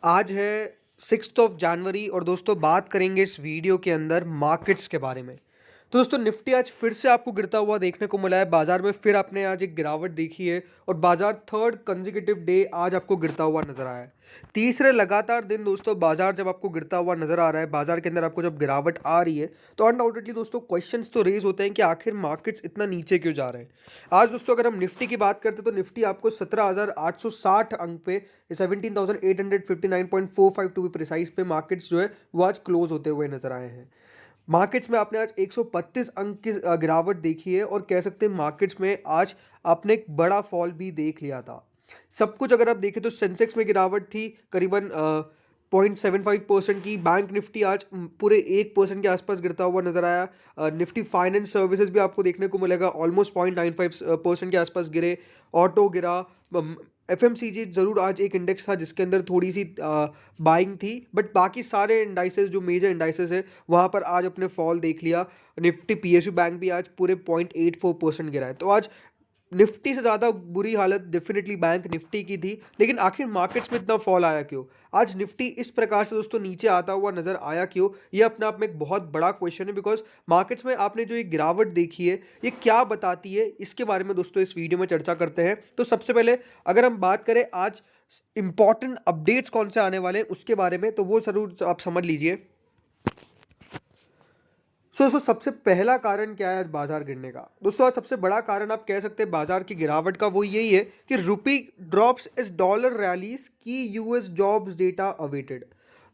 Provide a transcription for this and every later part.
आज है 6th of January और दोस्तों बात करेंगे इस वीडियो के अंदर मार्केट्स के बारे में। तो दोस्तों निफ्टी आज फिर से आपको गिरता हुआ देखने को मिला है। बाजार में फिर आपने आज एक गिरावट देखी है और बाजार थर्ड कंसेक्यूटिव डे आज आपको गिरता हुआ नजर आया है। तीसरे लगातार दिन दोस्तों बाजार जब आपको गिरता हुआ नजर आ रहा है, बाजार के अंदर आपको जब गिरावट आ रही है, तो अनडाउटेडली दोस्तों क्वेश्चंस तो रेज होते हैं कि आखिर मार्केट्स इतना नीचे क्यों जा रहे हैं। आज दोस्तों अगर हम निफ्टी की बात करते हैं तो निफ्टी आपको 17,860 अंक पे, 17,859.45 टू बी प्रिसाइज पे मार्केट्स जो है वो आज क्लोज होते हुए नजर आए हैं। मार्केट्स में आपने आज 132 अंक की गिरावट देखी है और कह सकते हैं मार्केट्स में आज आपने एक बड़ा फॉल भी देख लिया था। सब कुछ अगर आप देखें तो सेंसेक्स में गिरावट थी करीबन 0.75% की। बैंक निफ्टी आज पूरे 1% के आसपास गिरता हुआ नजर आया। निफ्टी फाइनेंस सर्विसेज भी आपको देखने को मिलेगा ऑलमोस्ट 0.95% के आसपास गिरे। ऑटो गिरा। एफएमसीजी जरूर आज एक इंडेक्स था जिसके अंदर थोड़ी सी बाइंग थी, बट बाकी सारे इंडाइसेस जो मेजर इंडाइसेस है वहाँ पर आज अपने फॉल देख लिया। निफ्टी पीएसयू बैंक भी आज पूरे 0.84% गिरा है। तो आज निफ्टी से ज़्यादा बुरी हालत डेफिनेटली बैंक निफ्टी की थी। लेकिन आखिर मार्केट्स में इतना फॉल आया क्यों? आज निफ्टी इस प्रकार से दोस्तों नीचे आता हुआ नजर आया क्यों? ये अपने आप में एक बहुत बड़ा क्वेश्चन है, बिकॉज मार्केट्स में आपने जो ये गिरावट देखी है ये क्या बताती है, इसके बारे में दोस्तों इस वीडियो में चर्चा करते हैं। तो सबसे पहले अगर हम बात करें आज इंपॉर्टेंट अपडेट्स कौन से आने वाले हैं उसके बारे में, तो वो जरूर आप समझ लीजिए। दोस्तों सबसे पहला कारण क्या है आज बाजार गिरने का? दोस्तों आज सबसे बड़ा कारण आप कह सकते हैं बाजार की गिरावट का वो यही है कि रुपी ड्रॉप्स इज डॉलर रैलीज की यूएस जॉब्स डेटा अवेटेड।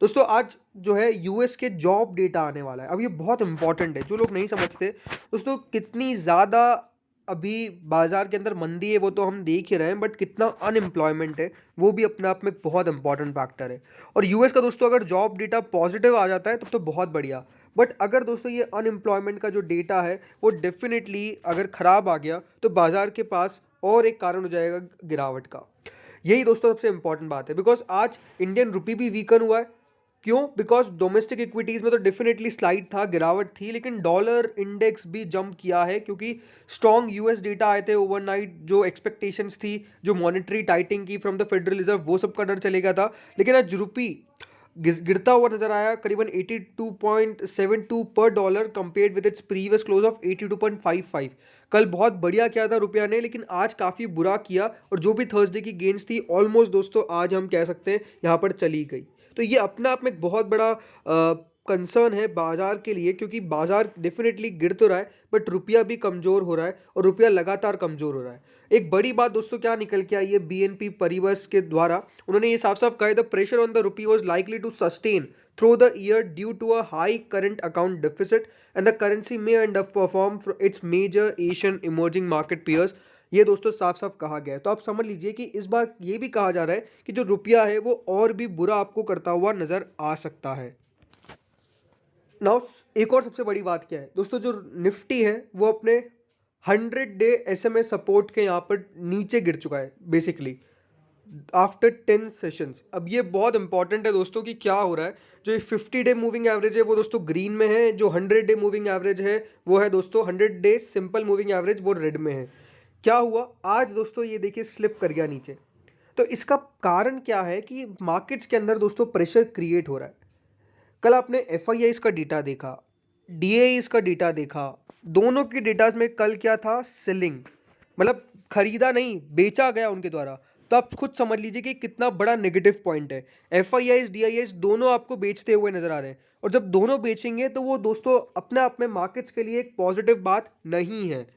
दोस्तों आज जो है यूएस के जॉब डेटा आने वाला है। अब ये बहुत इंपॉर्टेंट है, जो लोग नहीं समझते दोस्तों कितनी ज़्यादा अभी बाजार के अंदर मंदी है वो तो हम देख ही रहे हैं, बट कितना अनएम्प्लॉयमेंट है वो भी अपने आप में एक बहुत इंपॉर्टेंट फैक्टर है। और यूएस का दोस्तों अगर जॉब डेटा पॉजिटिव आ जाता है तब तो बहुत बढ़िया, बट अगर दोस्तों ये अनएम्प्लॉयमेंट का जो डेटा है वो डेफिनेटली अगर ख़राब आ गया तो बाजार के पास और एक कारण हो जाएगा गिरावट का। यही दोस्तों सबसे इंपॉर्टेंट बात है, बिकॉज आज इंडियन रुपी भी वीकन हुआ है। क्यों? बिकॉज डोमेस्टिक इक्विटीज़ में तो डेफिनेटली स्लाइड था, गिरावट थी, लेकिन डॉलर इंडेक्स भी जंप किया है क्योंकि स्ट्रॉन्ग यूएस डेटा आए थे ओवरनाइट। जो एक्सपेक्टेशंस थी, जो मॉनेटरी टाइटिंग की फ्रॉम द फेडरल रिजर्व, वो सब का डर चले गया था। लेकिन आज रुपी गिरता हुआ नजर आया करीबन 82.72 पर dollar compared with its previous close of 82.55। कल बहुत बढ़िया किया था रुपया ने, लेकिन आज काफ़ी बुरा किया और जो भी थर्सडे की गेंस थी ऑलमोस्ट दोस्तों आज हम कह सकते हैं यहाँ पर चली गई। तो ये अपने आप में एक बहुत बड़ा कंसर्न है बाजार के लिए, क्योंकि बाजार डेफिनेटली गिर तो रहा है बट रुपया भी कमज़ोर हो रहा है और रुपया लगातार कमज़ोर हो रहा है। एक बड़ी बात दोस्तों क्या निकल के आई है बीएनपी परिबस के द्वारा, उन्होंने ये साफ साफ कहा है the pressure on the rupee was likely to sustain through the year due to a high current account deficit and the currency may underperform its major Asian emerging market peers. ये दोस्तों साफ साफ कहा गया है। तो आप समझ लीजिए कि इस बार ये भी कहा जा रहा है कि जो रुपया है वो और भी बुरा आपको करता हुआ नजर आ सकता है। नाउ एक और सबसे बड़ी बात क्या है दोस्तों, जो निफ्टी है वो अपने 100 डे एसएमए सपोर्ट के यहाँ पर नीचे गिर चुका है बेसिकली आफ्टर 10 सेशंस। अब ये बहुत इंपॉर्टेंट है दोस्तों कि क्या हो रहा है। जो 50 डे मूविंग एवरेज है वो दोस्तों ग्रीन में है, जो 100 डे मूविंग एवरेज है वो है दोस्तों 100 डे सिंपल मूविंग एवरेज, वो रेड में है। क्या हुआ आज दोस्तों, ये देखिए स्लिप कर गया नीचे। तो इसका कारण क्या है कि मार्केट्स के अंदर दोस्तों प्रेशर क्रिएट हो रहा है। कल आपने एफ आई का डेटा देखा, डी का डेटा देखा, दोनों की डेटाज में कल क्या था? सेलिंग, मतलब खरीदा नहीं बेचा गया उनके द्वारा। तो आप खुद समझ लीजिए कि कितना बड़ा नेगेटिव पॉइंट है। एफ आई डी दोनों आपको बेचते हुए नजर आ रहे हैं, और जब दोनों बेचेंगे तो वो दोस्तों अपने आप में मार्केट्स के लिए एक पॉजिटिव बात नहीं है।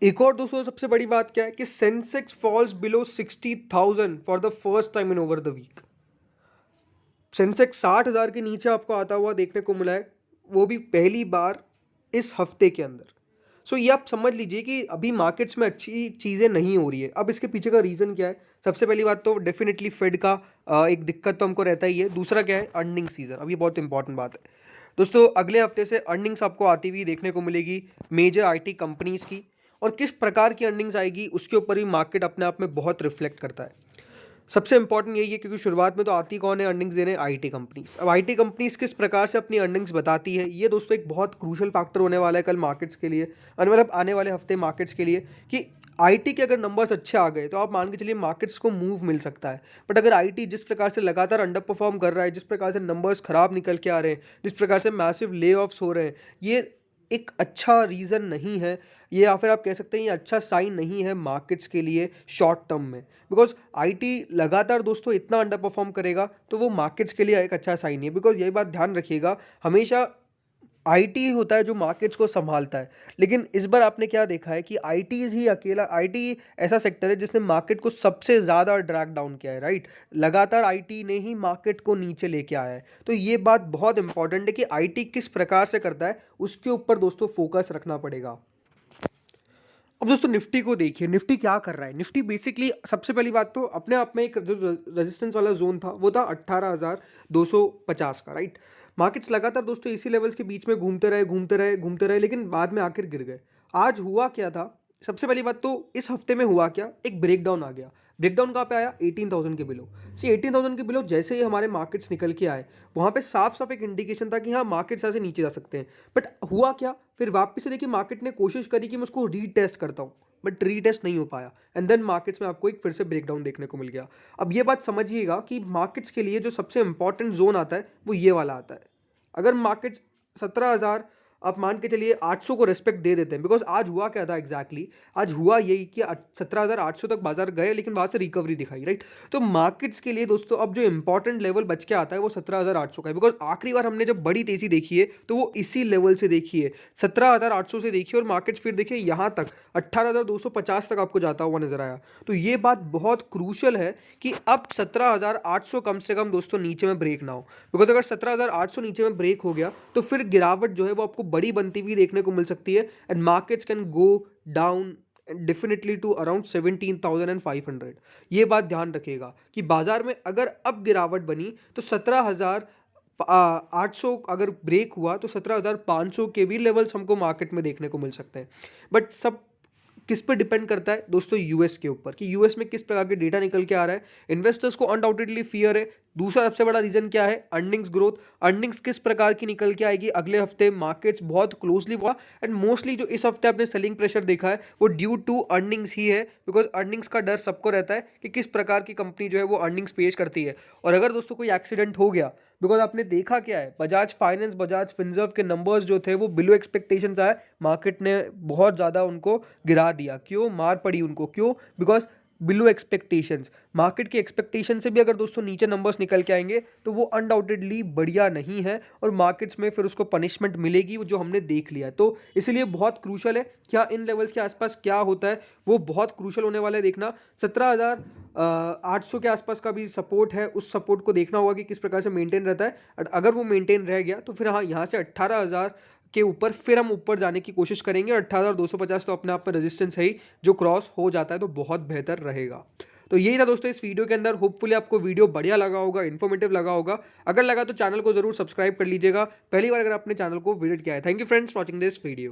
एक और दोस्तों सबसे बड़ी बात क्या है कि Sensex falls below 60,000 for the first time in over the week. Sensex 60,000 के नीचे आपको आता हुआ देखने को मिला है, वो भी पहली बार इस हफ्ते के अंदर। सो ये आप समझ लीजिए कि अभी मार्केट्स में अच्छी चीज़ें नहीं हो रही है। अब इसके पीछे का रीज़न क्या है? सबसे पहली बात तो डेफिनेटली फेड का एक दिक्कत तो हमको रहता ही है। दूसरा क्या है? Earning season. अब ये बहुत इंपॉर्टेंट बात है दोस्तों। अगले हफ्ते से अर्निंग्स आपको आती हुई देखने को मिलेगी मेजर आईटी कंपनीज की, और किस प्रकार की अर्निंग्स आएगी उसके ऊपर भी मार्केट अपने आप में बहुत रिफ्लेक्ट करता है। सबसे इंपॉर्टेंट यही है क्योंकि शुरुआत में तो आती कौन है अर्निंग्स देने? IT companies. अब आईटी कंपनीज किस प्रकार से अपनी अर्निंग्स बताती है, ये दोस्तों एक बहुत क्रूशल फैक्टर होने वाला है कल मार्केट्स के लिए, और मतलब आने वाले हफ्ते मार्केट्स के लिए, कि आईटी के अगर नंबर्स अच्छे आ गए तो आप मान के चलिए मार्केट्स को मूव मिल सकता है। बट अगर आईटी जिस प्रकार से लगातार अंडर परफॉर्म कर रहा है, जिस प्रकार से नंबर्स खराब निकल के आ रहे हैं, जिस प्रकार से मैसिव ले ऑफ्स हो रहे हैं, ये एक अच्छा रीज़न नहीं है। ये या फिर आप कह सकते हैं ये अच्छा साइन नहीं है मार्केट्स के लिए शॉर्ट टर्म में। बिकॉज आईटी लगातार दोस्तों इतना अंडर परफॉर्म करेगा तो वो मार्केट्स के लिए एक अच्छा साइन नहीं है। बिकॉज यही बात ध्यान रखिएगा, हमेशा आईटी होता है जो मार्केट्स को संभालता है। लेकिन इस बार आपने क्या देखा है कि आईटीज ही अकेला, आईटी ऐसा सेक्टर है जिसने मार्केट को सबसे ज़्यादा ड्रैग डाउन किया है, राइट। लगातार आईटी ने ही मार्केट को नीचे लेके आया है। तो ये बात बहुत इंपॉर्टेंट है कि आईटी किस प्रकार से करता है, उसके ऊपर दोस्तों फोकस रखना पड़ेगा। अब दोस्तों निफ्टी को देखिए, निफ्टी क्या कर रहा है। निफ्टी बेसिकली सबसे पहली बात तो अपने आप में एक जो रेजिस्टेंस वाला जोन था वो था 18,250 का, राइट। मार्केट्स लगातार दोस्तों इसी लेवल्स के बीच में घूमते रहे घूमते रहे घूमते रहे, लेकिन बाद में आखिर गिर गए। आज हुआ क्या था, सबसे पहली बात तो इस हफ्ते में हुआ क्या, एक ब्रेकडाउन आ गया। ब्रेकडाउन कहाँ पे आया, 18,000 के बिलो। सी 18,000 के बिलो जैसे ही हमारे मार्केट्स निकल के आए, वहाँ पे साफ साफ एक इंडिकेशन था कि हाँ मार्केट्स यहाँ से नीचे जा सकते हैं। बट हुआ क्या, फिर वापस से देखिए मार्केट ने कोशिश करी कि मैं उसको रीटेस्ट करता हूँ, बट रीटेस्ट नहीं हो पाया। एंड देन मार्केट्स में आपको एक फिर से ब्रेकडाउन देखने को मिल गया। अब ये बात समझिएगा कि मार्केट्स के लिए जो सबसे इंपॉर्टेंट जोन आता है वो ये वाला आता है। अगर मार्केट्स 17,000, आप मान के चलिए 800 को रेस्पेक्ट दे देते हैं। बिकॉज आज हुआ क्या था एग्जैक्टली, आज हुआ यही कि 17,800 तक बाजार गए, लेकिन वहाँ से रिकवरी दिखाई, राइट। तो मार्केट्स के लिए दोस्तों अब जो इंपॉर्टेंट लेवल बच के आता है वो 17,800 का है। बिकॉज आखिरी बार हमने जब बड़ी तेजी देखी है तो वो इसी लेवल से देखी है, 17,800 से देखिए। और मार्केट्स फिर देखिए यहाँ तक 18,250 तक आपको जाता हुआ नजर आया। तो ये बात बहुत क्रूशल है कि अब 17,800 कम से कम दोस्तों नीचे में ब्रेक ना हो। बिकॉज अगर 17,800 नीचे में ब्रेक हो गया तो फिर गिरावट जो है वो आपको बड़ी बनती हुई देखने को मिल सकती है। And markets can go down definitely to around 17,500। ये बात ध्यान रखिएगा कि बाजार में अगर अब गिरावट बनी तो 17,800 अगर ब्रेक हुआ तो 17,500 के भी लेवल्स हमको मार्केट में देखने को मिल सकते हैं। बट सब किस पे डिपेंड करता है दोस्तों, यूएस के ऊपर, कि यूएस में किस प्रकार के डेटा निकल के आ रहा है। इन्वेस्टर्स को अनडाउटेडली फियर है। दूसरा सबसे बड़ा रीजन क्या है, अर्निंग्स ग्रोथ। अर्निंग्स किस प्रकार की निकल के आएगी अगले हफ्ते, मार्केट्स बहुत क्लोजली हुआ। एंड मोस्टली जो इस हफ्ते आपने सेलिंग प्रेशर देखा है वो ड्यू टू अर्निंग्स ही है। बिकॉज अर्निंग्स का डर सबको रहता है कि किस प्रकार की कंपनी जो है वो अर्निंग्स पेश करती है। और अगर दोस्तों कोई एक्सीडेंट हो गया, बिकॉज आपने देखा क्या है, बजाज फाइनेंस, बजाज फिनसर्व के नंबर्स जो थे वो बिलो एक्सपेक्टेशंस आए, मार्केट ने बहुत ज़्यादा उनको गिरा दिया। क्यों, मार पड़ी उनको, क्यों, बिकॉज बिलो एक्सपेक्टेशंस। मार्केट के एक्सपेक्टेशन से भी अगर दोस्तों नीचे नंबर्स निकल के आएंगे तो वो अनडाउटेडली बढ़िया नहीं है और मार्केट्स में फिर उसको पनिशमेंट मिलेगी, जो हमने देख लिया है। तो इसलिए बहुत क्रूशल है क्या इन लेवल्स के आसपास क्या होता है, वो बहुत क्रूशल होने वाला है देखना। 17,800 के आसपास का भी सपोर्ट है, उस सपोर्ट को देखना होगा कि किस प्रकार से मेंटेन रहता है। अगर वो मेंटेन रह गया तो फिर हाँ यहाँ से 18,000 के ऊपर फिर हम ऊपर जाने की कोशिश करेंगे। 18,250 तो अपने आप में रेजिस्टेंस है ही, जो क्रॉस हो जाता है तो बहुत बेहतर रहेगा। तो यही था दोस्तों इस वीडियो के अंदर। होपफुली आपको वीडियो बढ़िया लगा होगा, इन्फॉर्मेटिव लगा होगा। अगर लगा तो चैनल को जरूर सब्सक्राइब कर लीजिएगा, पहली बार अगर आपने चैनल को विजिट किया है। Thank you friends watching this video.